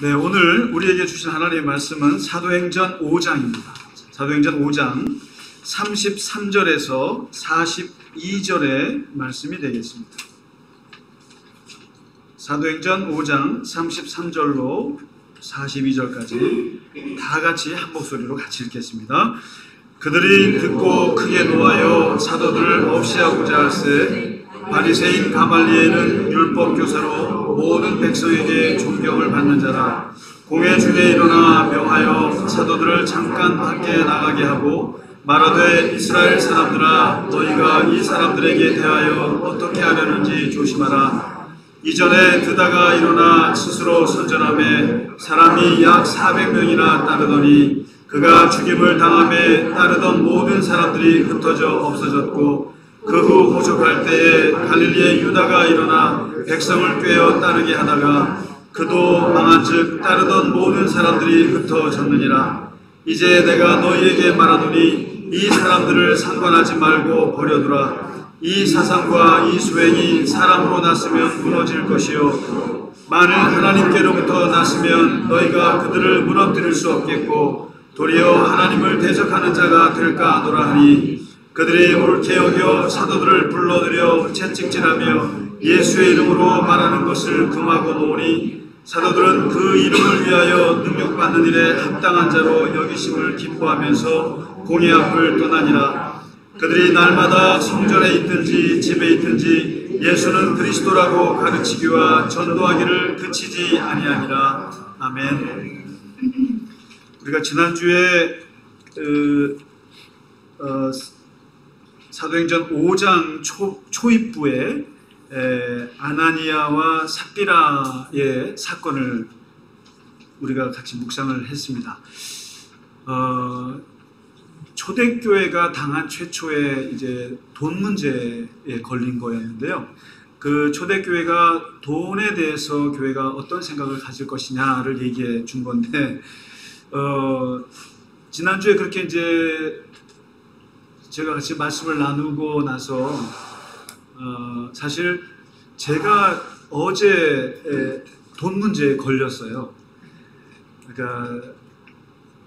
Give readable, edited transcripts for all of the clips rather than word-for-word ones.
네, 오늘 우리에게 주신 하나님의 말씀은 사도행전 5장입니다. 사도행전 5장 33절에서 42절의 말씀이 되겠습니다. 사도행전 5장 33절로 42절까지 다 같이 한 목소리로 같이 읽겠습니다. 그들이 듣고 크게 노하여 사도들을 없애하고자 할세 바리새인 가말리엘은 율법 교사로 모든 백성에게 존경을 받는 자라. 공회 중에 일어나 명하여 사도들을 잠깐 밖에 나가게 하고 말하되 이스라엘 사람들아 너희가 이 사람들에게 대하여 어떻게 하려는지 조심하라. 이전에 드다가 일어나 스스로 선전하며 사람이 약 400명이나 따르더니 그가 죽임을 당함에 따르던 모든 사람들이 흩어져 없어졌고 그 후 호적할 때에 갈릴리의 유다가 일어나 백성을 꿰어 따르게 하다가 그도 망한즉 따르던 모든 사람들이 흩어졌느니라. 이제 내가 너희에게 말하노니 이 사람들을 상관하지 말고 버려두라. 이 사상과 이 수행이 사람으로 났으면 무너질 것이요 만일 하나님께로부터 났으면 너희가 그들을 무너뜨릴 수 없겠고 도리어 하나님을 대적하는 자가 될까 하노라 하니 그들이 옳게 여겨 사도들을 불러들여 채찍질하며 예수의 이름으로 말하는 것을 금하고 놓으니 사도들은 그 이름을 위하여 능력받는 일에 합당한 자로 여기심을 기뻐하면서 공회 앞을 떠나니라. 그들이 날마다 성전에 있든지 집에 있든지 예수는 그리스도라고 가르치기와 전도하기를 그치지 아니하니라. 아멘. 우리가 지난주에 사도행전 5장 초입부에 아나니아와 삽비라의 사건을 우리가 같이 묵상을 했습니다. 초대교회가 당한 최초의 이제 돈 문제에 걸린 거였는데요. 그 초대교회가 돈에 대해서 교회가 어떤 생각을 가질 것이냐를 얘기해 준 건데, 지난주에 그렇게 이제 제가 같이 말씀을 나누고 나서 사실 제가 어제 돈 문제에 걸렸어요. 그러니까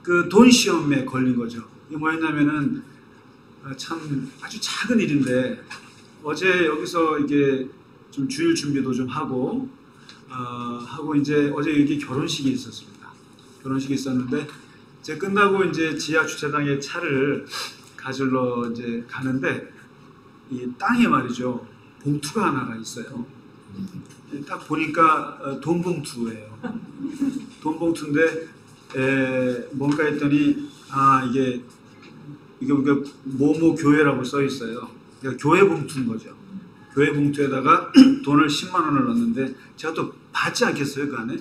그 돈 시험에 걸린 거죠. 이게 뭐였냐면은 참 아주 작은 일인데 어제 여기서 이게 좀 주일 준비도 좀 하고 이제 어제 여기 결혼식이 있었습니다. 결혼식이 있었는데 제가 끝나고 이제 지하 주차장에 차를 가지러 이제 가는데 이 땅에 말이죠 봉투가 하나가 있어요. 딱 보니까 돈 봉투예요. 돈 봉투인데 뭔가 했더니 이게 우리가 뭐뭐 교회라고 써 있어요. 그러니까 교회 봉투인 거죠. 교회 봉투에다가 돈을 10만 원을 넣었는데 제가 또 받지 않겠어요 그 안에?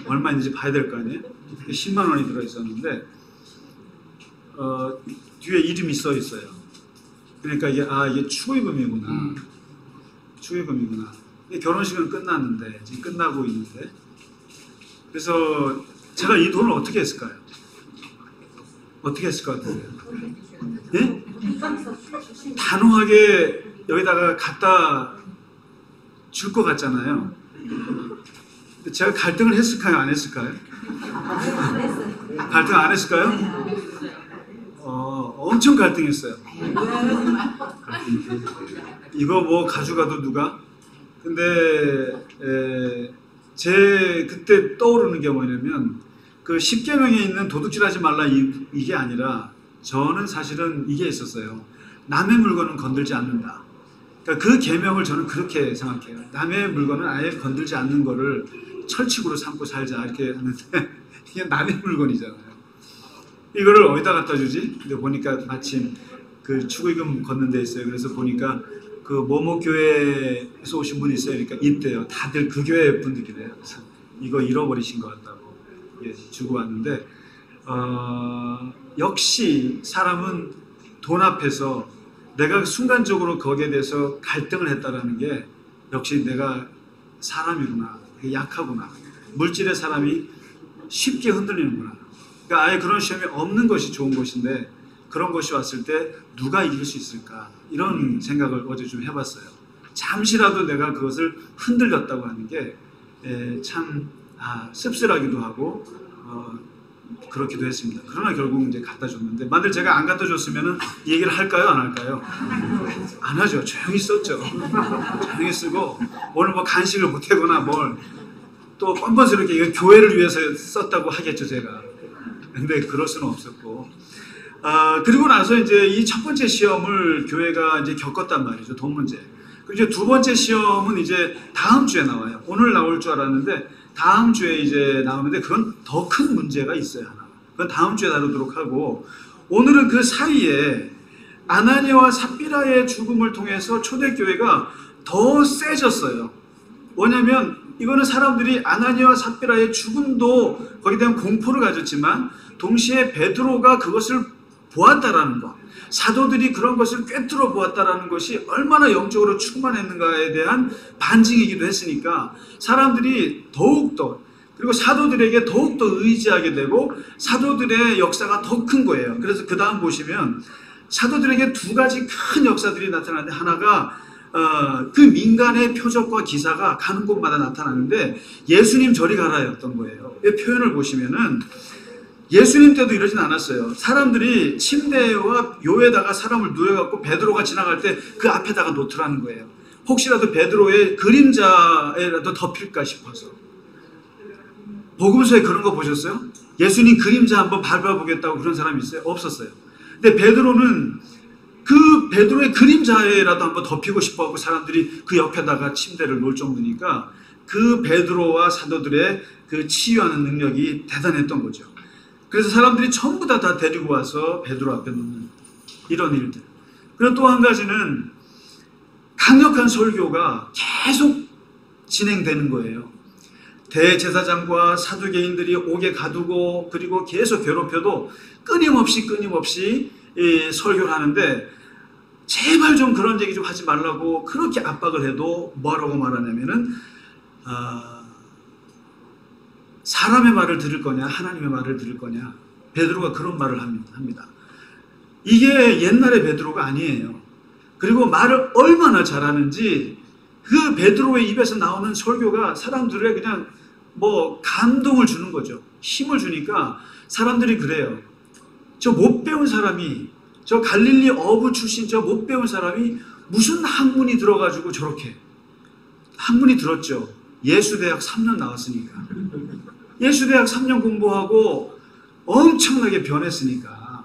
얼마 있는지 봐야 될 거 아니에요? 10만 원이 들어 있었는데 뒤에 이름이 써 있어요. 그러니까 이게 축의금이구나. 축의금이구나. 결혼식은 끝났는데 지금 끝나고 있는데 그래서 제가 이 돈을 어떻게 했을까요? 어떻게 했을 것 같으세요? 네? 단호하게 여기다가 갖다 줄 것 같잖아요. 제가 갈등을 했을까요? 안 했을까요? 갈등 안 했을까요? 엄청 갈등했어요. 이거 뭐 가져가도 누가? 근데 제 그때 떠오르는 게 뭐냐면 그 10계명에 있는 도둑질하지 말라 이게 아니라 저는 사실은 이게 있었어요. 남의 물건은 건들지 않는다. 그러니까 그 계명을 저는 그렇게 생각해요. 남의 물건은 아예 건들지 않는 거를 철칙으로 삼고 살자 이렇게 하는데 이게 남의 물건이잖아요. 이거를 어디다 갖다 주지? 근데 보니까 마침 그 축의금 걷는 데 있어요. 그래서 보니까 그 뭐뭐 교회에서 오신 분이 있어요. 그러니까 있대요. 다들 그 교회 분들이래요. 그래서 이거 잃어버리신 것 같다고 주고 왔는데 역시 사람은 돈 앞에서 내가 순간적으로 거기에 대해서 갈등을 했다라는 게 역시 내가 사람이구나. 약하구나. 물질의 사람이 쉽게 흔들리는구나. 그러니까 아예 그런 시험이 없는 것이 좋은 것인데 그런 것이 왔을 때 누가 이길 수 있을까 이런 생각을 어제 좀 해봤어요. 잠시라도 내가 그것을 흔들렸다고 하는 게 참 씁쓸하기도 하고 그렇기도 했습니다. 그러나 결국 이제 갖다 줬는데, 만일 제가 안 갖다 줬으면은 이 얘기를 할까요, 안 할까요? 안 하죠. 조용히 썼죠. 조용히 쓰고 오늘 뭐 간식을 보태거나 뭘 또 뻔뻔스럽게 이건 교회를 위해서 썼다고 하겠죠, 제가. 근데 그럴 수는 없었고, 그리고 나서 이제 이 첫 번째 시험을 교회가 이제 겪었단 말이죠, 돈 문제. 그리고 이제 두 번째 시험은 이제 다음 주에 나와요. 오늘 나올 줄 알았는데 다음 주에 이제 나오는데, 그건 더 큰 문제가 있어요, 하나. 그건 다음 주에 다루도록 하고, 오늘은 그 사이에 아나니아와 삽비라의 죽음을 통해서 초대교회가 더 세졌어요. 뭐냐면 이거는 사람들이 아나니아와 삽비라의 죽음도 거기에 대한 공포를 가졌지만, 동시에 베드로가 그것을 보았다라는 것, 사도들이 그런 것을 꿰뚫어 보았다라는 것이 얼마나 영적으로 충만했는가에 대한 반증이기도 했으니까 사람들이 더욱더, 그리고 사도들에게 더욱더 의지하게 되고 사도들의 역사가 더 큰 거예요. 그래서 그 다음 보시면 사도들에게 두 가지 큰 역사들이 나타나는데, 하나가 그 민간의 표적과 기사가 가는 곳마다 나타나는데 예수님 저리 가라였던 거예요. 이 표현을 보시면은 예수님 때도 이러진 않았어요. 사람들이 침대와 요에다가 사람을 누워갖고 베드로가 지나갈 때 그 앞에다가 놓더라는 거예요. 혹시라도 베드로의 그림자에라도 덮일까 싶어서. 복음서에 그런 거 보셨어요? 예수님 그림자 한번 밟아보겠다고 그런 사람이 있어요? 없었어요. 근데 베드로는 그 베드로의 그림자에라도 한번 덮이고 싶어하고 사람들이 그 옆에다가 침대를 놓을 정도니까, 그 베드로와 사도들의 그 치유하는 능력이 대단했던 거죠. 그래서 사람들이 전부 다 데리고 와서 베드로 앞에 놓는 이런 일들. 그리고 또 한 가지는 강력한 설교가 계속 진행되는 거예요. 대제사장과 사두개인들이 옥에 가두고 그리고 계속 괴롭혀도 끊임없이 설교를 하는데, 제발 좀 그런 얘기 좀 하지 말라고 그렇게 압박을 해도 뭐라고 말하냐면은 사람의 말을 들을 거냐 하나님의 말을 들을 거냐, 베드로가 그런 말을 합니다. 이게 옛날의 베드로가 아니에요. 그리고 말을 얼마나 잘하는지, 그 베드로의 입에서 나오는 설교가 사람들의 그냥 뭐 감동을 주는 거죠. 힘을 주니까 사람들이 그래요. 저 못 배운 사람이, 저 갈릴리 어부 출신 저 못 배운 사람이 무슨 학문이 들어가지고 저렇게. 학문이 들었죠. 예수대학 3년 나왔으니까. 예수대학 3년 공부하고 엄청나게 변했으니까.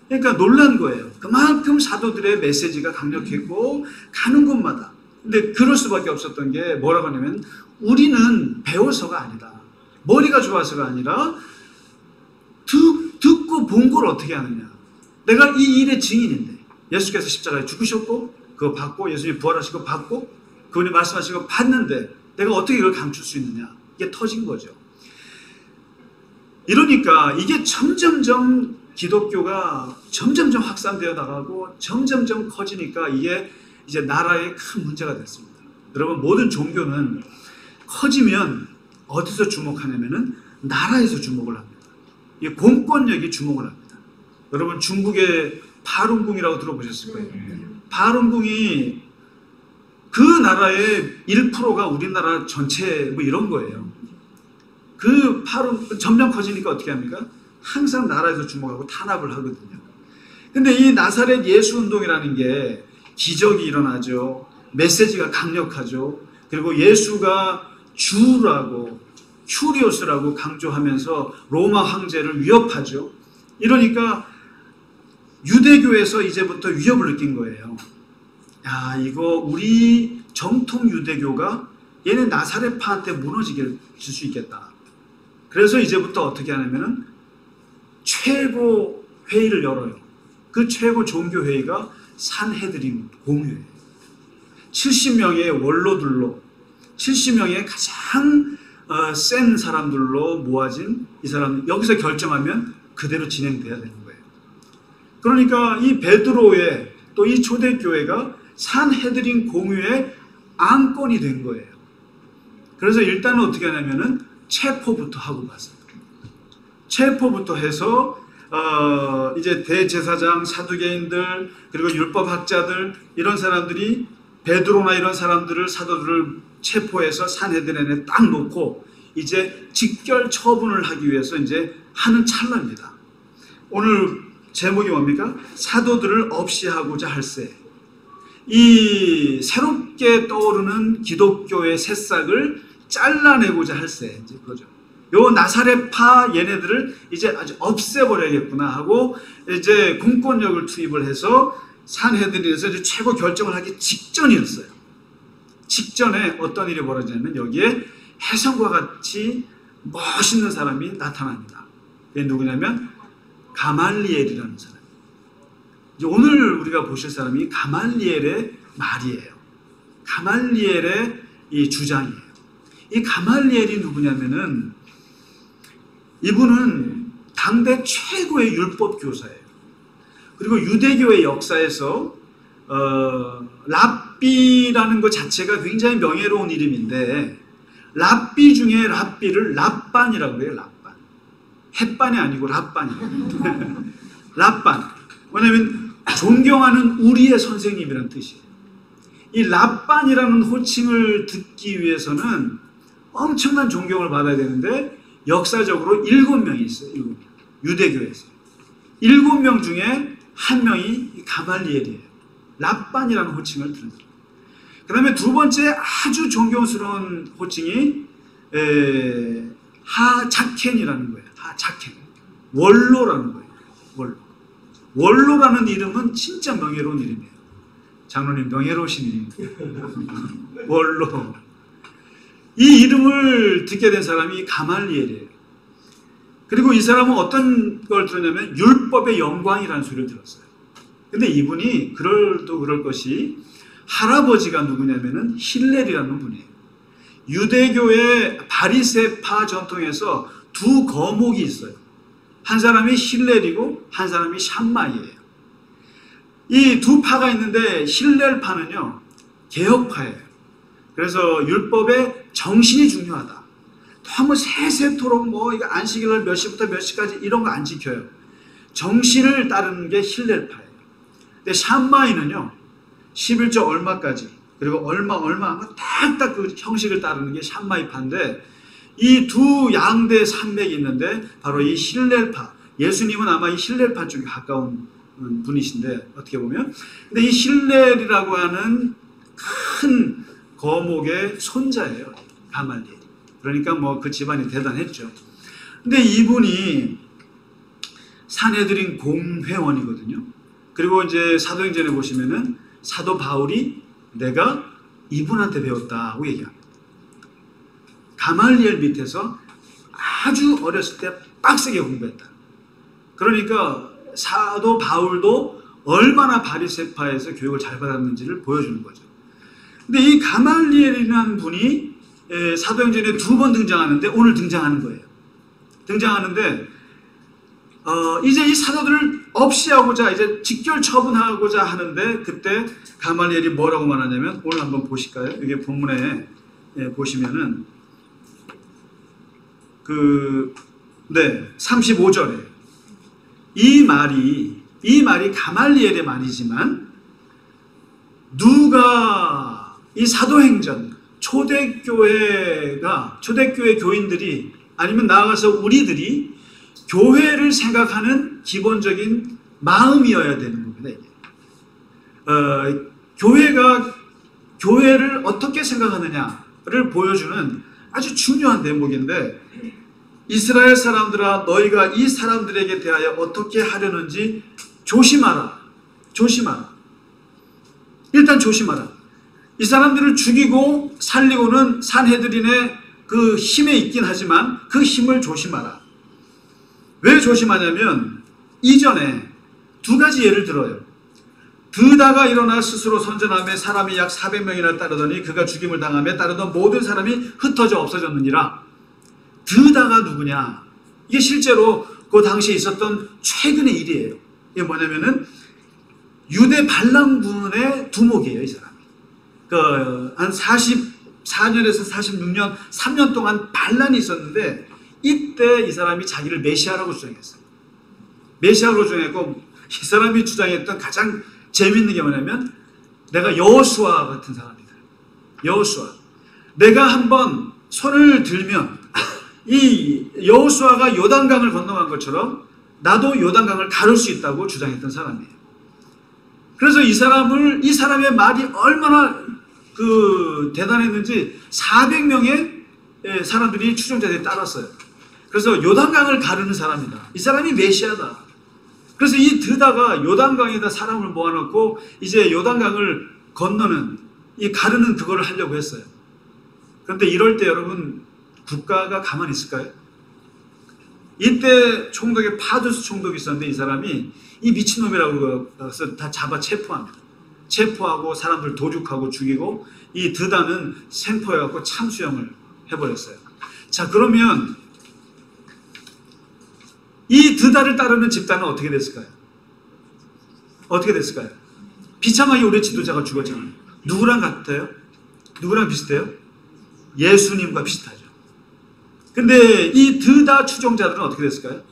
그러니까 놀란 거예요. 그만큼 사도들의 메시지가 강력했고 가는 곳마다. 근데 그럴 수밖에 없었던 게 뭐라고 하냐면, 우리는 배워서가 아니다, 머리가 좋아서가 아니라 듣고 본 걸 어떻게 하느냐. 내가 이 일의 증인인데, 예수께서 십자가에 죽으셨고 그거 받고, 예수님이 부활하시고 받고, 그분이 말씀하시고 받는데 내가 어떻게 이걸 감출 수 있느냐. 이게 터진 거죠. 이러니까 이게 점점점 기독교가 점점점 확산되어 나가고 점점점 커지니까 이게 이제 나라의 큰 문제가 됐습니다. 여러분, 모든 종교는 커지면 어디서 주목하냐면은 나라에서 주목을 합니다. 이 공권력이 주목을 합니다. 여러분, 중국의 파룬궁이라고 들어보셨을 거예요. 파룬궁이 그 나라의 1%가 우리나라 전체 뭐 이런 거예요. 그 파룬 점점 커지니까 어떻게 합니까? 항상 나라에서 주목하고 탄압을 하거든요. 근데 이 나사렛 예수 운동이라는 게 기적이 일어나죠. 메시지가 강력하죠. 그리고 예수가 주라고, 큐리오스라고 강조하면서 로마 황제를 위협하죠. 이러니까 유대교에서 이제부터 위협을 느낀 거예요. 야, 이거 우리 정통 유대교가 얘네 나사렛파한테 무너질 수 있겠다. 그래서 이제부터 어떻게 하냐면은 최고 회의를 열어요. 그 최고 종교회의가 산헤드린 공회예요. 70명의 원로들로, 70명의 가장 센 사람들로 모아진 이 사람, 여기서 결정하면 그대로 진행돼야 되는 거예요. 그러니까 이 베드로의 또 이 초대교회가 산헤드린 공회의 안건이 된 거예요. 그래서 일단은 어떻게 하냐면은 체포부터 하고 갔어요. 체포부터 해서 이제 대제사장, 사두개인들, 그리고 율법학자들, 이런 사람들이 베드로나 이런 사람들을, 사도들을 체포해서 산헤드린에 딱 놓고 이제 직결 처분을 하기 위해서 이제 하는 찰나입니다. 오늘 제목이 뭡니까? 사도들을 없이 하고자 할세. 이 새롭게 떠오르는 기독교의 새싹을 잘라내고자 할세. 이제 그거죠. 요 나사렛파 얘네들을 이제 아주 없애버려야겠구나 하고 이제 공권력을 투입을 해서 산헤드린에서 이제 최고 결정을 하기 직전이었어요. 직전에 어떤 일이 벌어지냐면 여기에 혜성과 같이 멋있는 사람이 나타납니다. 그게 누구냐면 가말리엘이라는 사람. 이제 오늘 우리가 보실 사람이 가말리엘의 말이에요. 가말리엘의 이 주장이에요. 이 가말리엘이 누구냐면은 이분은 당대 최고의 율법 교사예요. 그리고 유대교의 역사에서 랍비라는 것 자체가 굉장히 명예로운 이름인데 랍비 중에 랍비를 랍반이라고 해요. 랍반. 햇반이 아니고 랍반이에요. 랍반. 왜냐하면 존경하는 우리의 선생님이라는 뜻이에요. 이 랍반이라는 호칭을 듣기 위해서는 엄청난 존경을 받아야 되는데 역사적으로 7명이 있어요. 7명. 유대교에서. 7명 중에 한 명이 가말리엘이에요. 랍반이라는 호칭을 들은 사람. 그 다음에 두 번째 아주 존경스러운 호칭이 하자켄이라는 거예요. 하자켄. 원로라는 거예요. 원로. 원로라는 이름은 진짜 명예로운 이름이에요. 장로님 명예로우신 이름입니다. 원로. 이 이름을 듣게 된 사람이 가말리엘이에요. 그리고 이 사람은 어떤 걸 들었냐면 율법의 영광이라는 소리를 들었어요. 근데 이분이 그럴 것이 할아버지가 누구냐면은 힐렐이라는 분이에요. 유대교의 바리새파 전통에서 두 거목이 있어요. 한 사람이 힐렐이고 한 사람이 샴마이예요. 이 두 파가 있는데 힐렐파는요 개혁파예요. 그래서 율법의 정신이 중요하다. 너무 세세토록 뭐 이거 안식일날 몇 시부터 몇 시까지 이런 거 안 지켜요. 정신을 따르는 게 힐렐파예요. 근데 샴마이는요 11조 얼마까지 그리고 얼마 딱딱 그 형식을 따르는 게 샴마이파인데 이 두 양대 산맥이 있는데 바로 이 힐렐파. 예수님은 아마 이 힐렐파 쪽에 가까운 분이신데 어떻게 보면 근데 이 힐렐이라고 하는 큰 거목의 손자예요. 가말리엘이. 그러니까 뭐 그 집안이 대단했죠. 근데 이분이 산헤드린 공회원이거든요. 그리고 이제 사도행전에 보시면은 사도 바울이 내가 이분한테 배웠다고 얘기합니다. 가말리엘 밑에서 아주 어렸을 때 빡세게 공부했다. 그러니까 사도 바울도 얼마나 바리새파에서 교육을 잘 받았는지를 보여주는 거죠. 근데 이 가말리엘이라는 분이 사도행전에 2번 등장하는데 오늘 등장하는 거예요. 등장하는데 이제 이 사도들을 없이 하고자 이제 직결 처분하고자 하는데 그때 가말리엘이 뭐라고 말하냐면 오늘 한번 보실까요? 이게 본문에 보시면은 35절에 이 말이 가말리엘의 말이지만 누가 이 사도행전 초대교회 교인들이 아니면 나아가서 우리들이 교회를 생각하는 기본적인 마음이어야 되는 겁니다. 이게. 교회가 교회를 어떻게 생각하느냐를 보여주는 아주 중요한 대목인데 이스라엘 사람들아 너희가 이 사람들에게 대하여 어떻게 하려는지 조심하라. 조심하라. 일단 조심하라. 이 사람들을 죽이고 살리고는 산헤드린의 그 힘에 있긴 하지만 그 힘을 조심하라. 왜 조심하냐면 이전에 2가지 예를 들어요. 드다가 일어나 스스로 선전하며 사람이 약 400명이나 따르더니 그가 죽임을 당하며 따르던 모든 사람이 흩어져 없어졌느니라. 드다가 누구냐? 이게 실제로 그 당시에 있었던 최근의 일이에요. 이게 뭐냐면은 유대 반란군의 두목이에요, 이 사람이. 한 44년에서 46년, 3년 동안 반란이 있었는데 이때 이 사람이 자기를 메시아라고 주장했어요. 메시아로 주장했고 이 사람이 주장했던 가장 재밌는 게 뭐냐면 내가 여호수아 같은 사람이다. 여호수아. 내가 한번 손을 들면 이 여호수아가 요단강을 건너간 것처럼 나도 요단강을 가를 수 있다고 주장했던 사람이에요. 그래서 이 사람의 말이 얼마나 대단했는지 400명의 사람들이 추종자들이 따랐어요. 그래서 요단강을 가르는 사람이다. 이 사람이 메시아다. 그래서 이 드다가 요단강에다 사람을 모아놓고 이제 요단강을 건너는 이 가르는 그거를 하려고 했어요. 그런데 이럴 때 여러분 국가가 가만히 있을까요? 이때 총독에 파두스 총독이 있었는데 이 사람이 이 미친놈이라고 해서 다 잡아 체포합니다. 체포하고 사람들 도륙하고 죽이고 이 드다는 생포해갖고 참수형을 해버렸어요. 자, 그러면 이 드다를 따르는 집단은 어떻게 됐을까요? 어떻게 됐을까요? 비참하게 우리 지도자가 죽었잖아요. 누구랑 같아요? 누구랑 비슷해요? 예수님과 비슷하죠. 근데 이 드다 추종자들은 어떻게 됐을까요?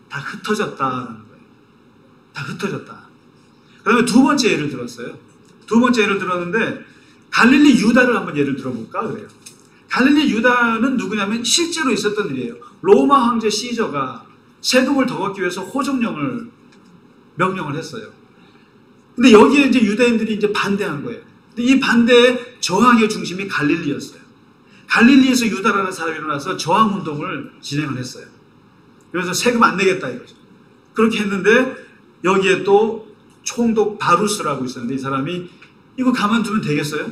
다 흩어졌다는 거예요. 다 흩어졌다. 그 다음에 두 번째 예를 들었어요. 두 번째 예를 들었는데 갈릴리 유다를 한번 예를 들어볼까 그래요. 갈릴리 유다는 누구냐면 실제로 있었던 일이에요. 로마 황제 시저가 세금을 더 걷기 위해서 명령을 했어요. 근데 여기에 이제 유대인들이 이제 반대한 거예요. 근데 이 반대의 저항의 중심이 갈릴리였어요. 갈릴리에서 유다라는 사람이 일어나서 저항 운동을 진행을 했어요. 그래서 세금 안 내겠다 이거죠. 그렇게 했는데 여기에 또 총독 바루스라고 있었는데 이 사람이 이거 가만두면 되겠어요?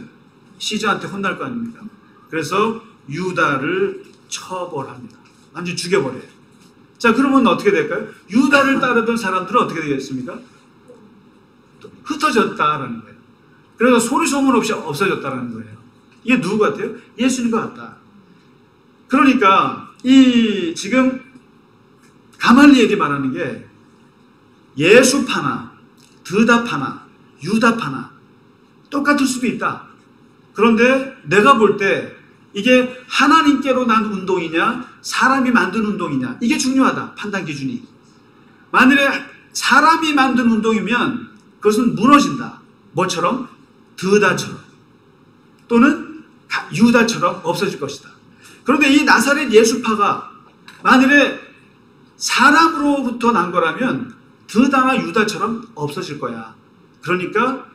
시저한테 혼날 거 아닙니까? 그래서 유다를 처벌합니다. 완전히 죽여버려요. 자, 그러면 어떻게 될까요? 유다를 따르던 사람들은 어떻게 되겠습니까? 흩어졌다라는 거예요. 그래서 소리 소문 없이 없어졌다라는 거예요. 이게 누구 같아요? 예수님과 같다. 그러니까 이 지금 가말리엘이 말하는 게 예수파나 드다파나 유다파나 똑같을 수도 있다. 그런데 내가 볼 때 이게 하나님께로 난 운동이냐 사람이 만든 운동이냐 이게 중요하다. 판단 기준이. 만일에 사람이 만든 운동이면 그것은 무너진다. 뭐처럼? 드다처럼 또는 유다처럼 없어질 것이다. 그런데 이 나사렛 예수파가 만일에 사람으로부터 난 거라면 드다나 유다처럼 없어질 거야. 그러니까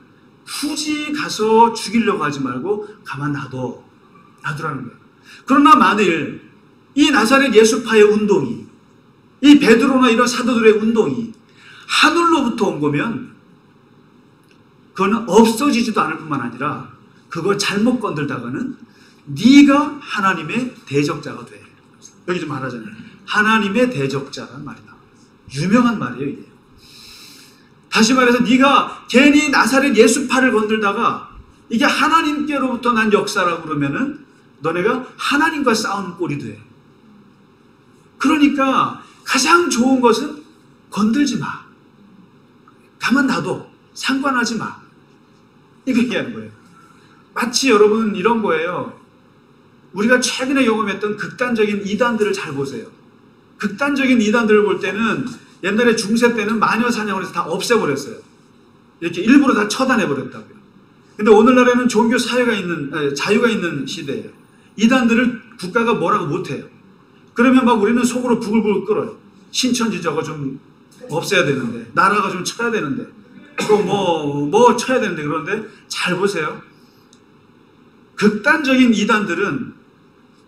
굳이 가서 죽이려고 하지 말고 가만 놔두라는 거예요. 그러나 만일 이 나사렛 예수파의 운동이 이 베드로나 이런 사도들의 운동이 하늘로부터 온 거면 그거는 없어지지도 않을 뿐만 아니라 그걸 잘못 건들다가는 네가 하나님의 대적자가 돼. 여기 좀 말하잖아요. 하나님의 대적자라는 말이 나와요. 유명한 말이에요 이게. 다시 말해서 네가 괜히 나사렛 예수파를 건들다가 이게 하나님께로부터 난 역사라고 그러면은 너네가 하나님과 싸우는 꼴이 돼. 그러니까 가장 좋은 것은 건들지 마. 가만 놔둬. 상관하지 마. 이거 얘기하는 거예요. 마치 여러분 이런 거예요. 우리가 최근에 경험했던 극단적인 이단들을 잘 보세요. 극단적인 이단들을 볼 때는 옛날에 중세 때는 마녀 사냥을 해서 다 없애버렸어요. 이렇게 일부러 다 처단해버렸다고요. 근데 오늘날에는 종교 자유가 있는 시대예요. 이단들을 국가가 뭐라고 못해요. 그러면 막 우리는 속으로 부글부글 끓어요. 신천지 저거 좀 없애야 되는데, 나라가 좀 쳐야 되는데, 또 뭐 쳐야 되는데, 그런데 잘 보세요. 극단적인 이단들은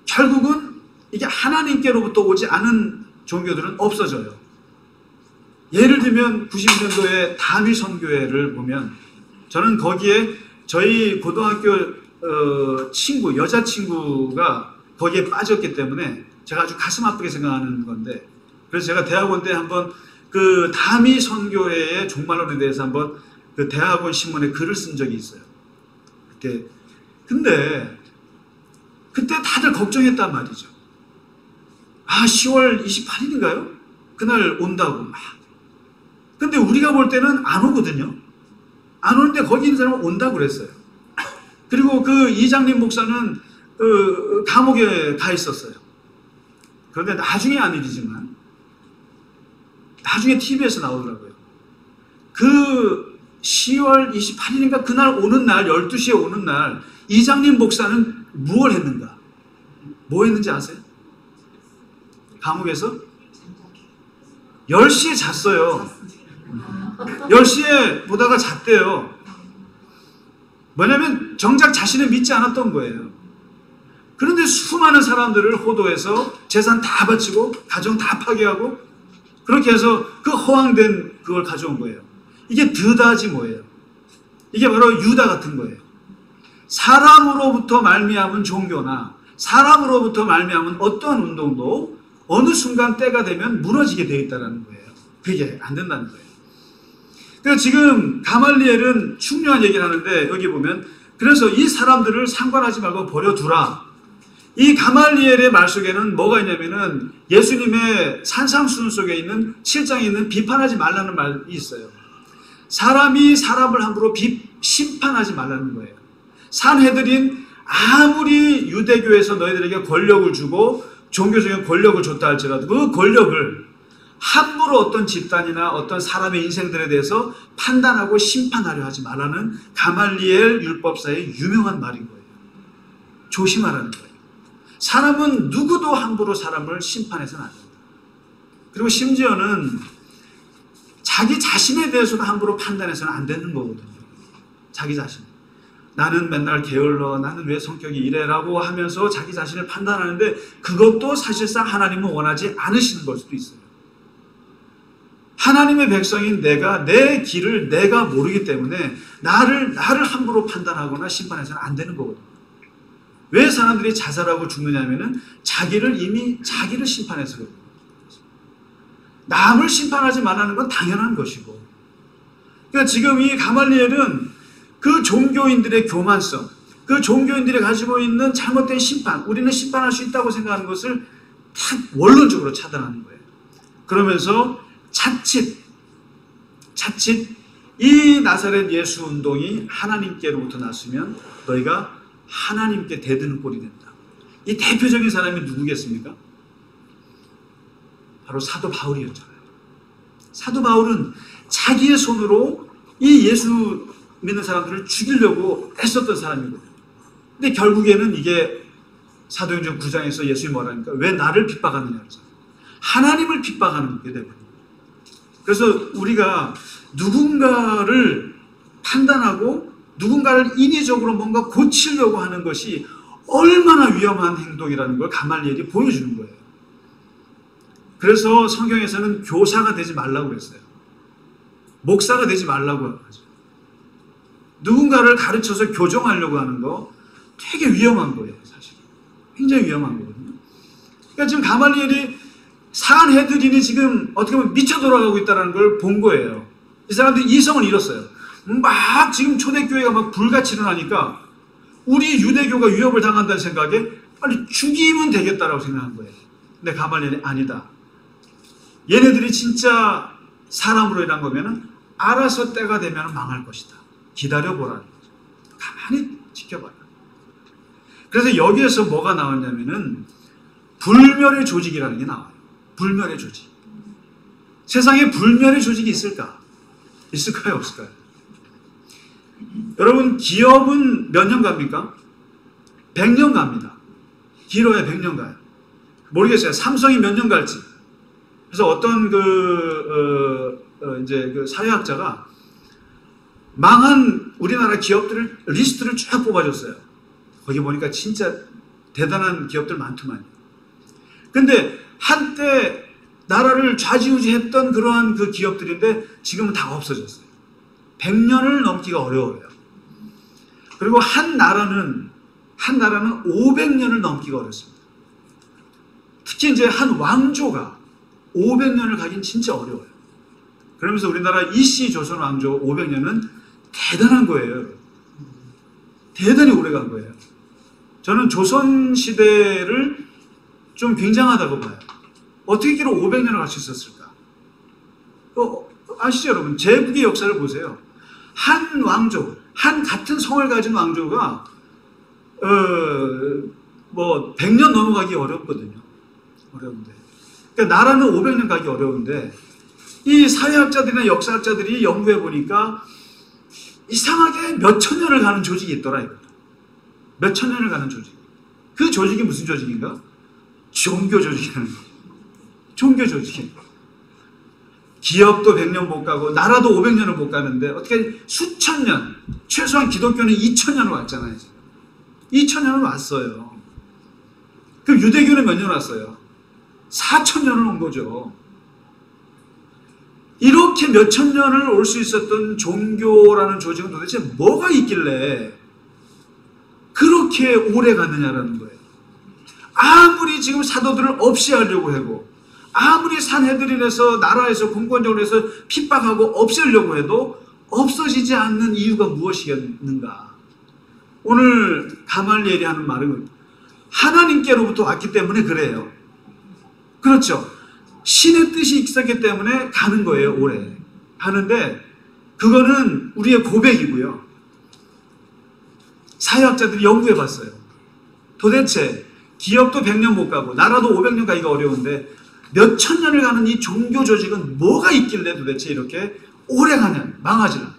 결국은 이게 하나님께로부터 오지 않은 종교들은 없어져요. 예를 들면 90년도에 다미 선교회를 보면 저는 거기에 저희 고등학교 여자친구가 거기에 빠졌기 때문에 제가 아주 가슴 아프게 생각하는 건데, 그래서 제가 대학원 때 한번 그 다미 선교회의 종말론에 대해서 한번 그 대학원 신문에 글을 쓴 적이 있어요. 근데 그때 다들 걱정했단 말이죠. 10월 28일인가요? 그날 온다고 막. 근데 우리가 볼 때는 안 오거든요. 안 오는데 거기 있는 사람은 온다고 그랬어요. 그리고 그 이장님 목사는 감옥에 가 있었어요. 그런데 나중에 한 일이지만 나중에 TV에서 나오더라고요. 그 10월 28일인가 그날 오는 날 12시에 오는 날 이장님 목사는 무엇을 했는가? 뭐 했는지 아세요? 감옥에서 10시에 잤어요. 10시에 보다가 잤대요. 뭐냐면 정작 자신을 믿지 않았던 거예요. 그런데 수많은 사람들을 호도해서 재산 다 바치고 가정 다 파괴하고 그렇게 해서 그 허황된 그걸 가져온 거예요. 이게 드다지 뭐예요. 이게 바로 유다 같은 거예요. 사람으로부터 말미암은 종교나 사람으로부터 말미암은 어떤 운동도 어느 순간 때가 되면 무너지게 되어 있다는 거예요. 그게 안 된다는 거예요. 그래서 지금 가말리엘은 중요한 얘기를 하는데 여기 보면 그래서 이 사람들을 상관하지 말고 버려두라. 이 가말리엘의 말 속에는 뭐가 있냐면은 예수님의 산상수훈 속에 있는 7장에 있는 비판하지 말라는 말이 있어요. 사람이 사람을 함부로 심판하지 말라는 거예요. 산헤드린 아무리 유대교에서 너희들에게 권력을 주고 종교적인 권력을 줬다 할지라도 그 권력을 함부로 어떤 집단이나 어떤 사람의 인생들에 대해서 판단하고 심판하려 하지 말라는 가말리엘 율법사의 유명한 말인 거예요. 조심하라는 거예요. 사람은 누구도 함부로 사람을 심판해서는 안 된다. 그리고 심지어는 자기 자신에 대해서도 함부로 판단해서는 안 되는 거거든요. 자기 자신. 나는 맨날 게을러, 나는 왜 성격이 이래라고 하면서 자기 자신을 판단하는데 그것도 사실상 하나님은 원하지 않으시는 걸 수도 있어요. 하나님의 백성인 내가 내 길을 내가 모르기 때문에 나를 함부로 판단하거나 심판해서는 안 되는 거거든요. 왜 사람들이 자살하고 죽느냐면은 자기를 심판해서 그래요. 남을 심판하지 말라는 건 당연한 것이고. 그러니까 지금 이 가말리엘은 그 종교인들의 교만성, 그 종교인들이 가지고 있는 잘못된 심판, 우리는 심판할 수 있다고 생각하는 것을 다 원론적으로 차단하는 거예요. 그러면서 차칫 이 나사렛 예수 운동이 하나님께로부터 났으면 너희가 하나님께 대드는 꼴이 된다. 이 대표적인 사람이 누구겠습니까? 바로 사도 바울이었잖아요. 사도 바울은 자기의 손으로 이 예수 믿는 사람들을 죽이려고 했었던 사람이거든요. 근데 결국에는 이게 사도행전 9장에서 예수님이 뭐라니까 왜 나를 핍박하느냐 그래서 하나님을 핍박하는 게 되거든요. 그래서 우리가 누군가를 판단하고 누군가를 인위적으로 뭔가 고치려고 하는 것이 얼마나 위험한 행동이라는 걸 가말리엘이 보여주는 거예요. 그래서 성경에서는 교사가 되지 말라고 그랬어요. 목사가 되지 말라고 하죠. 누군가를 가르쳐서 교정하려고 하는 거 되게 위험한 거예요. 사실 굉장히 위험한 거거든요. 그러니까 지금 가말리엘이 산헤드린이 지금 어떻게 보면 미쳐 돌아가고 있다는 걸 본 거예요. 이 사람들이 이성을 잃었어요. 막 지금 초대교회가 막 불같이 일어나니까 우리 유대교가 위협을 당한다는 생각에 빨리 죽이면 되겠다라고 생각한 거예요. 근데 가말리엘이 아니다. 얘네들이 진짜 사람으로 일한 거면은 알아서 때가 되면 망할 것이다. 기다려보라는 거죠. 가만히 지켜봐라. 그래서 여기에서 뭐가 나왔냐면은 불멸의 조직이라는 게 나와요. 불멸의 조직. 세상에 불멸의 조직이 있을까? 있을까요? 없을까요? 여러분 기업은 몇 년 갑니까? 100년 갑니다. 길어야 100년 가요. 모르겠어요. 삼성이 몇 년 갈지. 그래서 어떤 이제 그 사회학자가 망한 우리나라 기업들을 리스트를 쭉 뽑아줬어요. 거기 보니까 진짜 대단한 기업들 많더만요. 근데 한때 나라를 좌지우지했던 그러한 그 기업들인데 지금은 다 없어졌어요. 100년을 넘기가 어려워요. 그리고 한 나라는 500년을 넘기가 어렵습니다. 특히 이제 한 왕조가 500년을 가긴 진짜 어려워요. 그러면서 우리나라 이씨 조선 왕조 500년은 대단한 거예요. 대단히 오래 간 거예요. 저는 조선 시대를 좀 굉장하다고 봐요. 어떻게 길어 500년을 갈 수 있었을까? 아시죠 여러분? 제국의 역사를 보세요. 한 왕조, 한 같은 성을 가진 왕조가 100년 넘어가기 어렵거든요. 어려운데. 그러니까 나라는 500년 가기 어려운데 이 사회학자들이나 역사학자들이 연구해 보니까 이상하게 몇천 년을 가는 조직이 있더라 이거. 몇천 년을 가는 조직. 그 조직이 무슨 조직인가? 종교 조직이라는 거. 종교 조직이. 기업도 100년 못 가고 나라도 500년을 못 가는데 어떻게 수천 년, 최소한 기독교는 2000년을 왔잖아요. 2000년을 왔어요. 그럼 유대교는 몇 년 왔어요? 4000년을 온 거죠. 이렇게 몇천 년을 올 수 있었던 종교라는 조직은 도대체 뭐가 있길래 그렇게 오래 갔느냐라는 거예요. 아무리 지금 사도들을 없이 하려고 하고 아무리 산헤드린에서 나라에서 공권력을 해서 핍박하고 없애려고 해도 없어지지 않는 이유가 무엇이었는가? 오늘 가말리엘이 하는 말은 하나님께로부터 왔기 때문에 그래요. 그렇죠. 신의 뜻이 있었기 때문에 가는 거예요. 오래 하는데 그거는 우리의 고백이고요. 사회학자들이 연구해 봤어요. 도대체 기업도 100년 못 가고 나라도 500년 가기가 어려운데 몇천 년을 가는 이 종교 조직은 뭐가 있길래 도대체 이렇게 오래 가냐, 망하지 않아.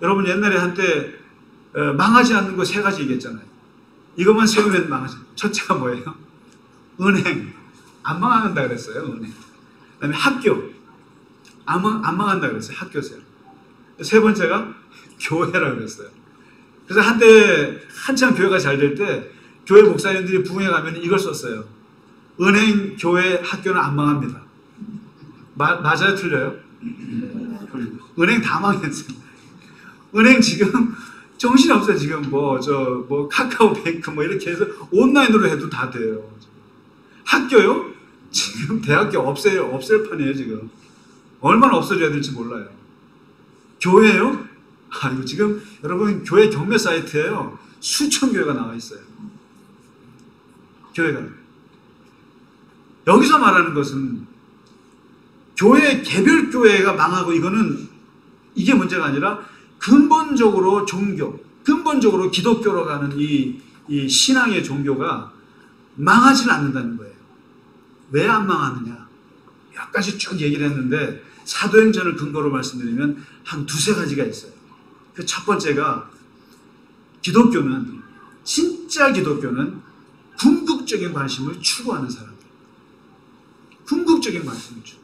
여러분 옛날에 한때 망하지 않는 거 3가지 얘기했잖아요. 이것만 세우면 망하지. 첫째가 뭐예요? 은행. 안 망한다 그랬어요. 은행. 그 다음에 학교. 안 망한다 그랬어요. 학교세요. 세 번째가 교회라 그랬어요. 그래서 한때 한참 교회가 잘 될 때 교회 목사님들이 부흥회 가면 이걸 썼어요. 은행, 교회, 학교는 안 망합니다. 맞아요? 틀려요? 은행 다 망했어요. 은행 지금 정신없어요. 지금 카카오뱅크 이렇게 해서 온라인으로 해도 다 돼요. 학교요? 지금 대학교 없앨 판이에요, 지금. 얼마나 없어져야 될지 몰라요. 교회요? 이거 지금 여러분 교회 경매 사이트에요. 수천 교회가 나와 있어요. 교회가. 여기서 말하는 것은 교회, 개별 교회가 망하고 이게 문제가 아니라 근본적으로 근본적으로 기독교로 가는 이 신앙의 종교가 망하지는 않는다는 거예요. 왜 안 망하느냐? 몇 가지 쭉 얘기를 했는데 사도행전을 근거로 말씀드리면 한 2-3가지가 있어요. 그 첫 번째가 진짜 기독교는 궁극적인 관심을 추구하는 사람들. 궁극적인 관심을 추구.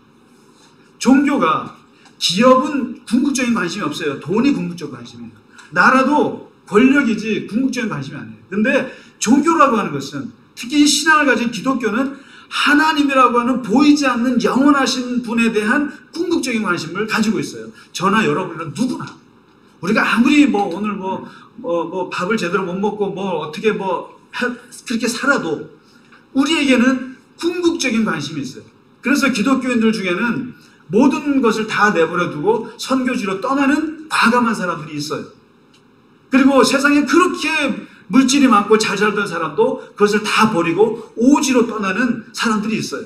종교가, 기업은 궁극적인 관심이 없어요. 돈이 궁극적 관심이에요. 나라도 권력이지 궁극적인 관심이 아니에요. 근데 종교라고 하는 것은, 특히 이 신앙을 가진 기독교는 하나님이라고 하는 보이지 않는 영원하신 분에 대한 궁극적인 관심을 가지고 있어요. 저나 여러분은 누구나. 우리가 아무리 오늘 밥을 제대로 못 먹고 어떻게 그렇게 살아도 우리에게는 궁극적인 관심이 있어요. 그래서 기독교인들 중에는 모든 것을 다 내버려 두고 선교지로 떠나는 과감한 사람들이 있어요. 그리고 세상에 그렇게 물질이 많고 잘 살던 사람도 그것을 다 버리고 오지로 떠나는 사람들이 있어요.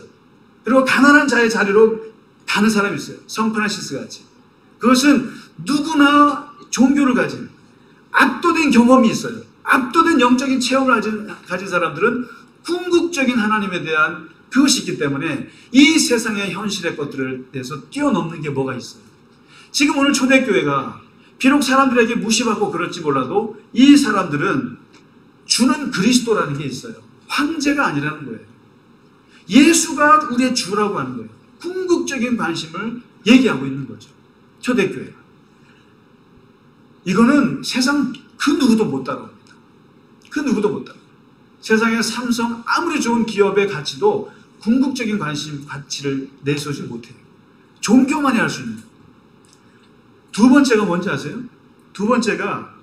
그리고 가난한 자의 자리로 가는 사람이 있어요. 성 프란시스 같이. 그것은 누구나 종교를 가진 압도된 경험이 있어요. 압도된 영적인 체험을 가진 사람들은 궁극적인 하나님에 대한 그것이 있기 때문에 이 세상의 현실의 것들을 대해서 뛰어넘는 게 뭐가 있어요. 지금 오늘 초대교회가 비록 사람들에게 무시받고 그럴지 몰라도 이 사람들은 주는 그리스도라는 게 있어요. 황제가 아니라는 거예요. 예수가 우리의 주라고 하는 거예요. 궁극적인 관심을 얘기하고 있는 거죠. 초대교회가. 이거는 세상 그 누구도 못 따라옵니다. 그 누구도 못 따라옵니다. 세상의 삼성 아무리 좋은 기업의 가치도 궁극적인 가치를 내세우지 못해요. 종교만이 할 수 있는 거예요. 두 번째가 뭔지 아세요? 두 번째가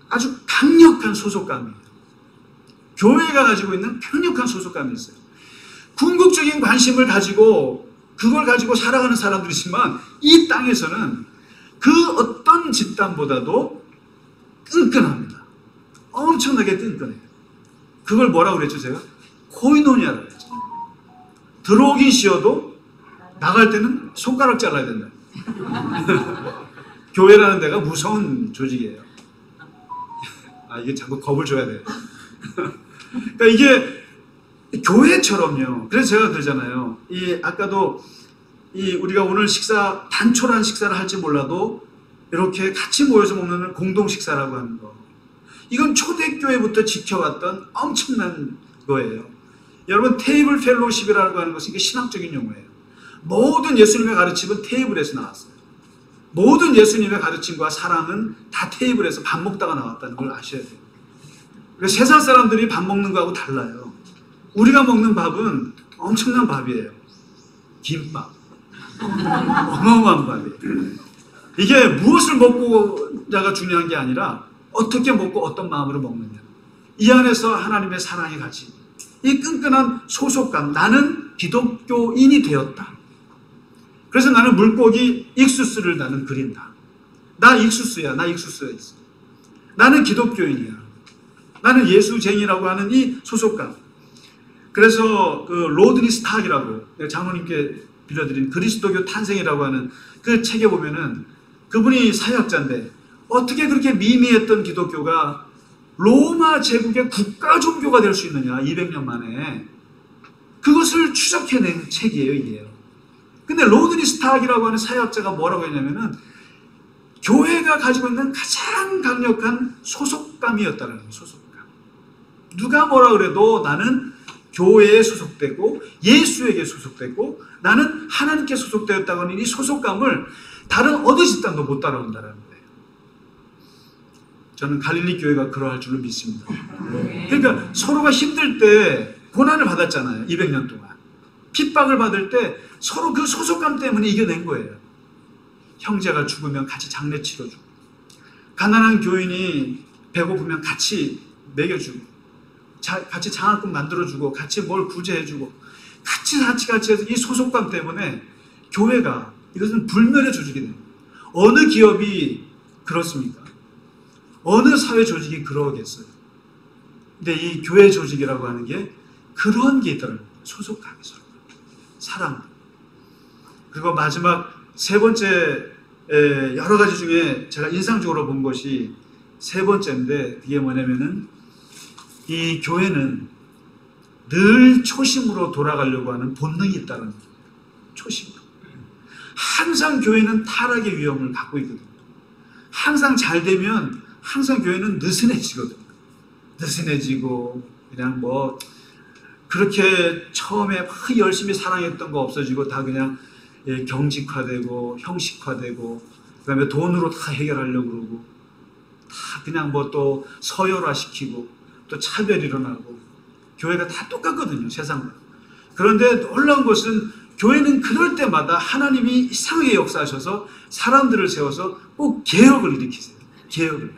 아주 강력한 소속감이에요. 교회가 가지고 있는 강력한 소속감이 있어요. 궁극적인 관심을 가지고 그걸 가지고 살아가는 사람들이지만 이 땅에서는 그 어떤 집단보다도 끈끈합니다. 엄청나게 끈끈해요. 그걸 뭐라고 그랬죠 제가? 코이노니아라고 그랬죠. 들어오긴 쉬워도 나갈 때는 손가락 잘라야 된다. 교회라는 데가 무서운 조직이에요. 이게 자꾸 겁을 줘야 돼요. 그러니까 이게 교회처럼요. 그래서 제가 그러잖아요. 아까도 우리가 오늘 단촐한 식사를 할지 몰라도 이렇게 같이 모여서 먹는 공동 식사라고 하는 거. 이건 초대교회부터 지켜왔던 엄청난 거예요. 여러분 테이블 펠로우십이라고 하는 것은 이게 신학적인 용어예요. 모든 예수님의 가르침은 테이블에서 나왔어요. 모든 예수님의 가르침과 사랑은 다 테이블에서 밥 먹다가 나왔다는 걸 아셔야 돼요. 그래서 세상 사람들이 밥 먹는 거하고 달라요. 우리가 먹는 밥은 엄청난 밥이에요. 김밥. 어마어마한 밥이에요. 이게 무엇을 먹고자가 중요한 게 아니라 어떻게 먹고 어떤 마음으로 먹느냐. 이 안에서 하나님의 사랑이 가지. 이 끈끈한 소속감. 나는 기독교인이 되었다. 그래서 나는 물고기 익수수를 나는 그린다. 나 익수수야. 나 익수수에 있어. 나는 기독교인이야. 나는 예수쟁이라고 하는 이 소속감. 그래서 그 로드니 스탁이라고 장로님께 빌려드린 그리스도교 탄생이라고 하는 그 책에 보면은 그분이 사회학자인데 어떻게 그렇게 미미했던 기독교가 로마 제국의 국가 종교가 될 수 있느냐 200년 만에 그것을 추적해낸 책이에요 이게요. 근데 로드니 스탁이라고 하는 사회학자가 뭐라고 했냐면은 교회가 가지고 있는 가장 강력한 소속감이었다는 거예요. 소속감. 누가 뭐라 그래도 나는 교회에 소속되고 예수에게 소속되고 나는 하나님께 소속되었다고 하는 이 소속감을 다른 어느 집단도 못 따라온다는 거예요. 저는 갈릴리 교회가 그러할 줄로 믿습니다. 그러니까 서로가 힘들 때 고난을 받았잖아요. 200년 동안. 핍박을 받을 때 서로 그 소속감 때문에 이겨낸 거예요. 형제가 죽으면 같이 장례 치러주고 가난한 교인이 배고프면 같이 먹여주고 같이 장학금 만들어주고 같이 뭘 구제해주고 같이 해서 이 소속감 때문에 교회가 이것은 불멸의 조직이 됩니다. 어느 기업이 그렇습니까? 어느 사회 조직이 그러겠어요? 근데 이 교회 조직이라고 하는 게 그런 게 있더라고요. 소속감이 서로. 사랑. 그리고 마지막 세 번째 여러 가지 중에 제가 인상적으로 본 것이 세 번째인데 그게 뭐냐면은 이 교회는 늘 초심으로 돌아가려고 하는 본능이 있다는 거예요. 초심으로. 항상 교회는 타락의 위험을 갖고 있거든요. 항상 잘 되면 항상 교회는 느슨해지거든요. 느슨해지고 그냥 뭐 그렇게 처음에 막 열심히 사랑했던 거 없어지고 다 그냥 경직화되고 형식화되고 그다음에 돈으로 다 해결하려고 그러고 다 그냥 뭐 또 서열화시키고 또 차별이 일어나고 교회가 다 똑같거든요. 세상과. 그런데 놀라운 것은 교회는 그럴 때마다 하나님이 이상하게 역사하셔서 사람들을 세워서 꼭 개혁을 일으키세요. 개혁을.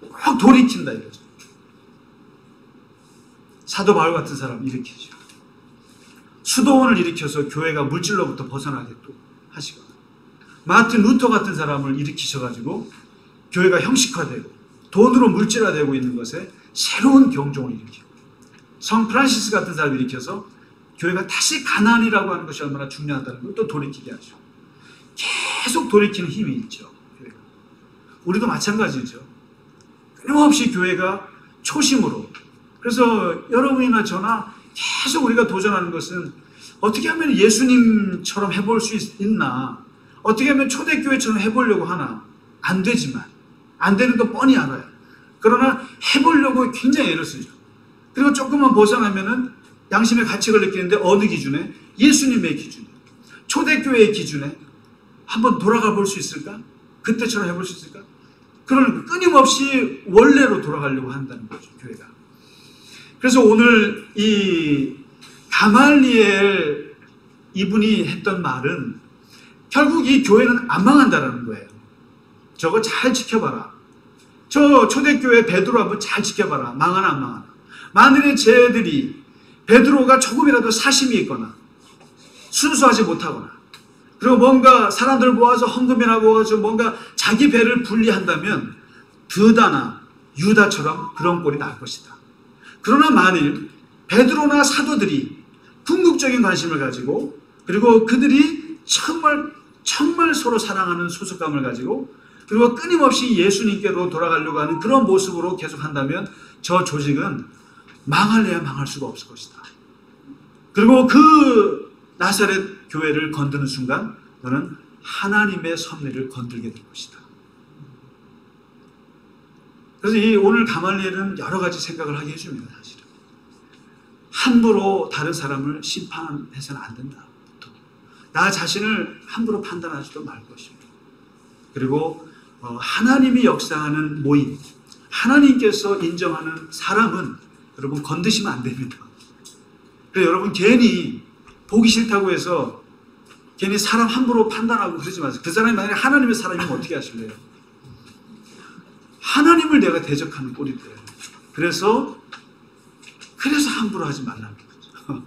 꼭 돌이킨다 이거죠. 사도 바울 같은 사람 일으키죠. 수도원을 일으켜서 교회가 물질로부터 벗어나게 또 하시고 마틴 루터 같은 사람을 일으키셔가지고 교회가 형식화되고 돈으로 물질화되고 있는 것에 새로운 경종을 일으키고 성 프란시스 같은 사람을 일으켜서 교회가 다시 가난이라고 하는 것이 얼마나 중요하다는 걸 또 돌이키게 하죠. 계속 돌이키는 힘이 있죠. 교회가. 우리도 마찬가지죠. 끊임없이 교회가 초심으로 그래서 여러분이나 저나 계속 우리가 도전하는 것은 어떻게 하면 예수님처럼 해볼 수 있나 어떻게 하면 초대교회처럼 해보려고 하나 안 되지만 안 되는 거 뻔히 알아요. 그러나 해보려고 굉장히 애를 쓰죠. 그리고 조금만 벗어나면은 양심의 가책을 느끼는데 어느 기준에? 예수님의 기준에 초대교회의 기준에 한번 돌아가 볼 수 있을까? 그때처럼 해볼 수 있을까? 그러는 끊임없이 원래로 돌아가려고 한다는 거죠. 교회가. 그래서 오늘 이 가말리엘 이분이 했던 말은 결국 이 교회는 안 망한다는 거예요. 저거 잘 지켜봐라. 저 초대교회 베드로 한번 잘 지켜봐라. 망하나 안 망하나. 만일에 쟤들이 베드로가 조금이라도 사심이 있거나 순수하지 못하거나 그리고 뭔가 사람들 모아서 헌금이나 모아서 뭔가 자기 배를 분리한다면 드다나 유다처럼 그런 꼴이 날 것이다. 그러나 만일 베드로나 사도들이 궁극적인 관심을 가지고 그리고 그들이 정말 서로 사랑하는 소속감을 가지고 그리고 끊임없이 예수님께로 돌아가려고 하는 그런 모습으로 계속한다면 저 조직은 망할래야 망할 수가 없을 것이다. 그리고 그 나사렛 교회를 건드는 순간 너는 하나님의 섭리를 건들게 될 것이다. 그래서 이 오늘 가말리엘은 여러 가지 생각을 하게 해줍니다. 사실은. 함부로 다른 사람을 심판해서는 안 된다. 나 자신을 함부로 판단하지도 말 것입니다. 그리고 하나님이 역사하는 모임, 하나님께서 인정하는 사람은 여러분 건드시면 안 됩니다. 그래서 여러분 괜히 보기 싫다고 해서 괜히 사람 함부로 판단하고 그러지 마세요. 그 사람이 만약에 하나님의 사람이면 어떻게 하실래요? 하나님을 내가 대적하는 꼴이 돼요. 그래서 함부로 하지 말라는 거죠.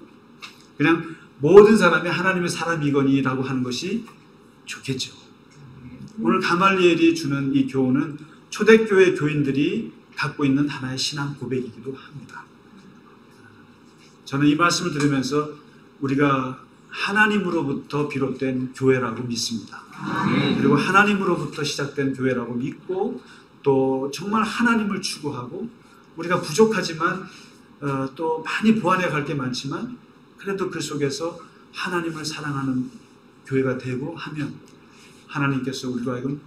그냥 모든 사람이 하나님의 사람이거니라고 하는 것이 좋겠죠. 오늘 가말리엘이 주는 이 교훈은 초대교회 교인들이 갖고 있는 하나의 신앙 고백이기도 합니다. 저는 이 말씀을 들으면서 우리가 하나님으로부터 비롯된 교회라고 믿습니다. 그리고 하나님으로부터 시작된 교회라고 믿고 또 정말 하나님을 추구하고 우리가 부족하지만 또 많이 보완해 갈 게 많지만 그래도 그 속에서 하나님을 사랑하는 교회가 되고 하면 하나님께서 우리로 하여금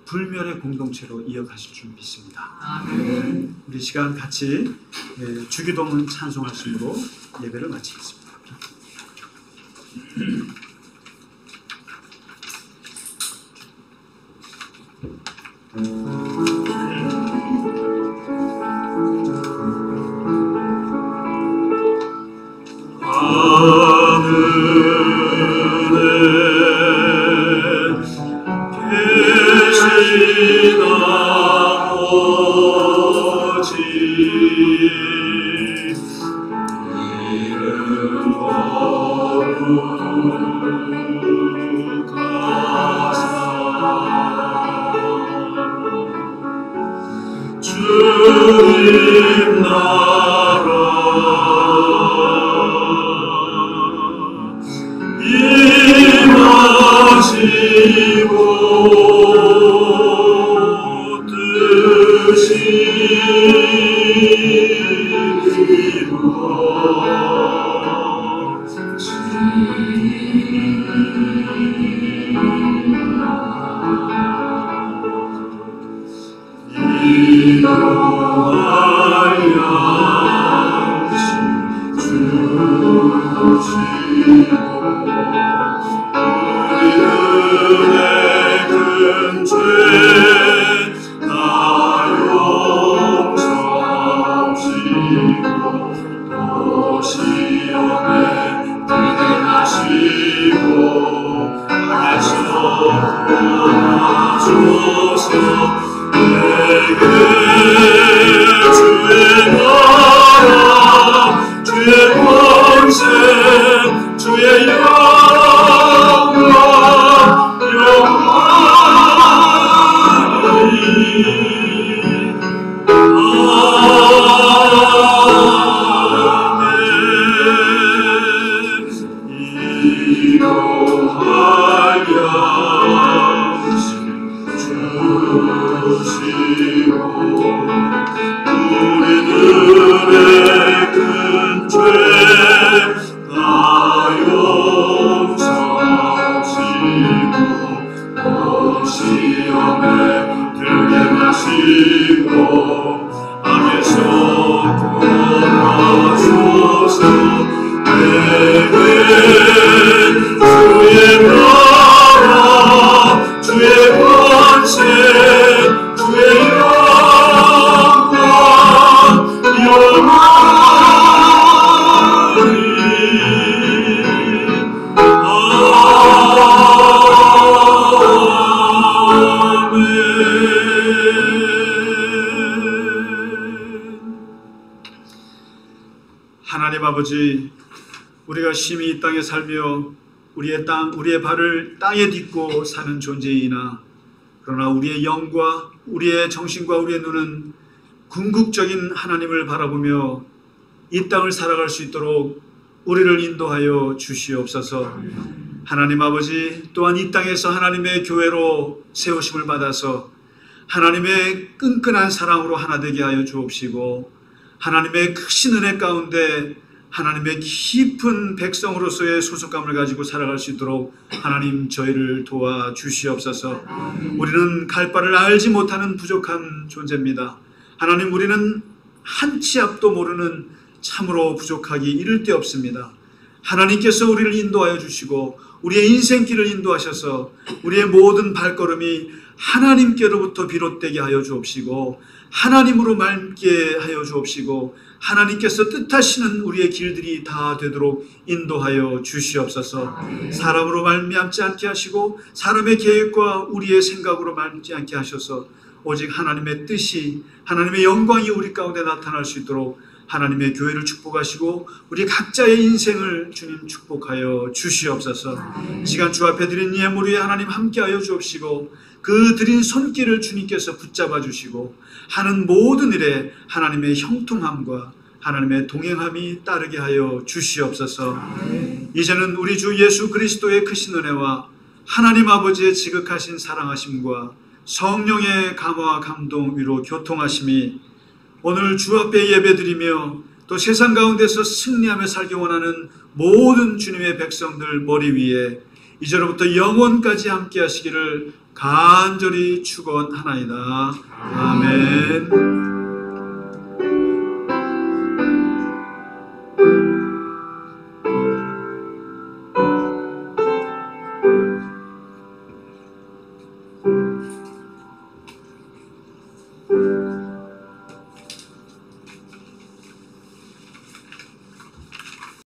불멸의 공동체로 이어가실 줄 믿습니다. 우리 시간 같이 주기도문 찬송하심으로 예배를 마치겠습니다. 주님 나라 임하시고 뜻이 하나님 아버지, 우리가 심히 이 땅에 살며 우리의 발을 땅에 딛고 사는 존재이나 그러나 우리의 영과 우리의 정신과 우리의 눈은 궁극적인 하나님을 바라보며 이 땅을 살아갈 수 있도록 우리를 인도하여 주시옵소서. 하나님 아버지, 또한 이 땅에서 하나님의 교회로 세우심을 받아서 하나님의 끈끈한 사랑으로 하나 되게 하여 주옵시고 하나님의 크신 은혜 가운데 하나님의 깊은 백성으로서의 소속감을 가지고 살아갈 수 있도록 하나님 저희를 도와주시옵소서. 우리는 갈 바를 알지 못하는 부족한 존재입니다. 하나님, 우리는 한 치 앞도 모르는 참으로 부족하기 이를 데 없습니다. 하나님께서 우리를 인도하여 주시고 우리의 인생길을 인도하셔서 우리의 모든 발걸음이 하나님께로부터 비롯되게 하여 주옵시고 하나님으로 맑게 하여 주옵시고 하나님께서 뜻하시는 우리의 길들이 다 되도록 인도하여 주시옵소서. 사람으로 말미암지 않게 하시고 사람의 계획과 우리의 생각으로 말미암지 않게 하셔서 오직 하나님의 뜻이 하나님의 영광이 우리 가운데 나타날 수 있도록 하나님의 교회를 축복하시고 우리 각자의 인생을 주님 축복하여 주시옵소서. 이 시간 주 앞에 드린 예물 위에 하나님 함께하여 주옵시고 그 드린 손길을 주님께서 붙잡아 주시고 하는 모든 일에 하나님의 형통함과 하나님의 동행함이 따르게 하여 주시옵소서. 이제는 우리 주 예수 그리스도의 크신 은혜와 하나님 아버지의 지극하신 사랑하심과 성령의 감화와 감동 위로 교통하심이 오늘 주 앞에 예배드리며 또 세상 가운데서 승리하며 살기 원하는 모든 주님의 백성들 머리 위에 이제로부터 영원까지 함께 하시기를 간절히 축원하나이다. 아멘.